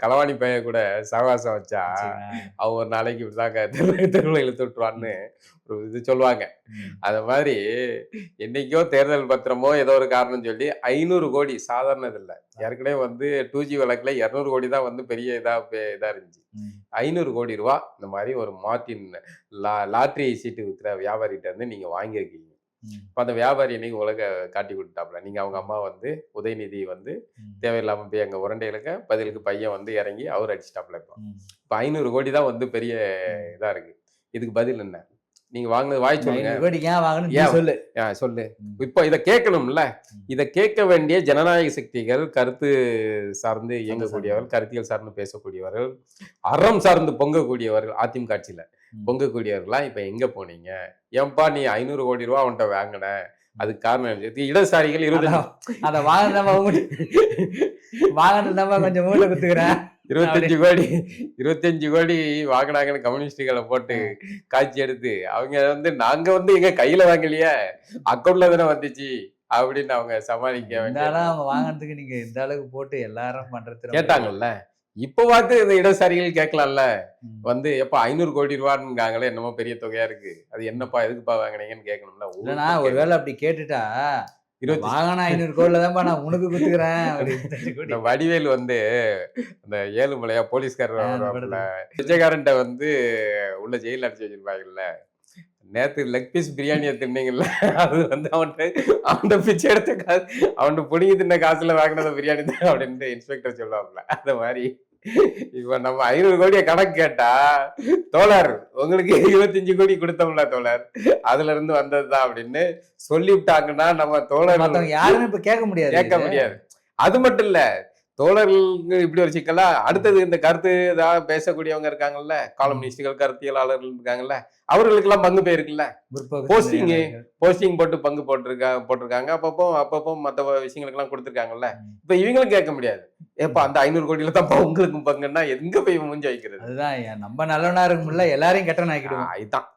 களவாணி பையன் கூட சகவாசம் வச்சா, வச்சுக்கங்களேன். அவன் ஒரு நாளைக்கு இப்படிதாங்க தெருவுல இழுத்து விட்டுருவான்னு ஒரு இது சொல்லுவாங்க. ம். அத மாதிரி என்னைக்கோ தேர்தல் பத்திரமோ ஏதோ ஒரு காரணம் சொல்லி 500,00,00,000 சாதாரண இது இல்ல. ஏற்கனவே வந்து 2G வழக்குல 200,00,00,000 தான் வந்து பெரிய இதா இருந்துச்சு. ம். ரூ. 500,00,00,000 இந்த மாரி ஒரு மார்ட்டின் லாட்டரி சீட்டு விக்கிற வியாபாரிட்ட இருந்து நீங்க வாங்கியிருக்கீங்க. ம். இப்ப அந்த வியாபாரி இன்னைக்கு உலக காட்டி குடுத்துட்டாப்புல. நீங்க அவங்க அம்மா வந்து உதயநிதி வந்து ம். தேவையில்லாம போய் அங்க உருண்டையிலுக்க பதிலுக்கு பையன் வந்து இறங்கி அவரு அடிச்சுட்டாப்புல இப்போ. ம். இப்ப 500,00,00,000 தான் வந்து பெரிய ம். இதா இருக்கு. இதுக்கு பதில் என்ன? நீங்க வாங்குனது வாய் இந்த சொல்லுங்க. 500 ஏன் வாங்கணும் நீ ஏன் சொல்லு. சொல்லு. ம். இப்போ இத கேட்கணும்ல. ம். இத கேட்க வேண்டிய ஜனநாயக சக்திகள், கருத்து சார்ந்து இயங்கக்கூடியவர்கள், சந்தோஷம். கருத்தியல் சார்ந்து பேசக்கூடியவர்கள், அறம் சார்ந்து பொங்கக்கூடியவர்கள் அதிமுக ஆட்சியில. ம். பொங்கக்கூடியவர்கள்லாம் இப்ப எங்க போனீங்க? ஏன்பா நீ ரூ. 500,00,00,000 அவன்ட்ட வாங்குன? அதுக்கு காரணம் என்ன? இடதுசாரிகள் 25 அத வாங்கினதாம்மா வாங்கினதாம்மா கொஞ்சம் மூளை குத்துக்கிறேன். 25,00,00,000 25,00,00,000 வாங்குனாங்கன்னு கம்யூனிஸ்டுகள போட்டு காட்சி எடுத்து, அவங்க வந்து நாங்க வந்து எங்க கையில வாங்கலையே, அக்கவுண்ட்ல தானே வந்துச்சு அப்படின்னு அவங்க சமாளிக்க வேண்டிய இருந்தாலும் அவங்க வாங்கினதுக்கு நீங்க இந்த அளவுக்கு போட்டு எல்லாரும் பண்றது ரொம்ப கேட்டாங்கல்ல. இப்பவாவது இந்த இடதுசாரிகள் கேட்கலாம்ல. ம். வந்து எப்பா ரூ. 500,00,00,000 என்னமோ பெரிய தொகையா இருக்கு. அது என்னப்பா எதுக்குப்பா வாங்குனீங்கன்னு கேட்கணும்ல. இல்லன்னா ஒருவேளை அப்படி கேட்டுட்டா, 25 வாங்கினா 500,00,00,000 தான்ப்பா நான் உனக்கு குத்துக்கிறேன் அப்படின்னு இந்த வடிவேலு வந்து அந்த ஏழுமலையா போலீஸ்காரர் அந்த வருவாப்புல. படத்துல. பிச்சைக்காரன்ட்ட வந்து உள்ள ஜெயில்ல அடைச்சு வச்சிருப்பாங்கல்ல. நேத்து லெக் பீஸ் பிரியாணிய தின்னீங்கல்ல, அது வந்து அவன்ட்ட பிச்சை எடுத்த காசு அவன்ட்ட புடுங்கி தின்ன காசுல வாங்குனது பிரியாணி தான் அப்படின்ட்டு இன்ஸ்பெக்டர் சொல்லுவாப்புல. அந்த மாரி இப்ப நம்ம 500,00,00,000 கணக்கு கேட்டா, தோழர் உங்களுக்கு 25,00,00,000 குடுத்தோம்ல தோழர். அதுல இருந்து வந்ததுதான் அப்படின்னு சொல்லிவிட்டாங்கன்னா நம்ம தோழர் மத்தவங்க யாருமே இப்ப கேட்க முடியாது. கேட்க முடியாது. அது மட்டும் இல்ல. தோழர்களுக்கு இப்படி ஒரு சிக்கலா, அடுத்தது இந்த கருத்து ஏதாவது பேசக்கூடியவங்க இருக்காங்கல்ல, காலம்னிஸ்டுகள், கருத்தியலாளர்கள் இருக்காங்கல்ல, அவர்களுக்கெல்லாம் பங்கு போயிருக்குல்ல. முற்போக்கு போஸ்டிங் சிந்தனையாளர்கள். போஸ்டிங் போட்டு பங்கு போட்டிருக்காங்க. அப்பப்போ மத்த விஷயங்களுக்கெல்லாம் குடுத்துருக்காங்கல்ல. ம். இப்ப இவங்களும் கேட்க முடியாது. ஏப்பா அந்த 500,00,00,000 தான்ப்பா உங்களுக்கும் பங்குன்னா எங்க போய் மூஞ்சி வைக்கிறது? அதுதான் நம்ம நல்லவனா இருக்க முடியல எல்லாரையும் கெட்டவன் ஆக்கிடுவோம். இதான்.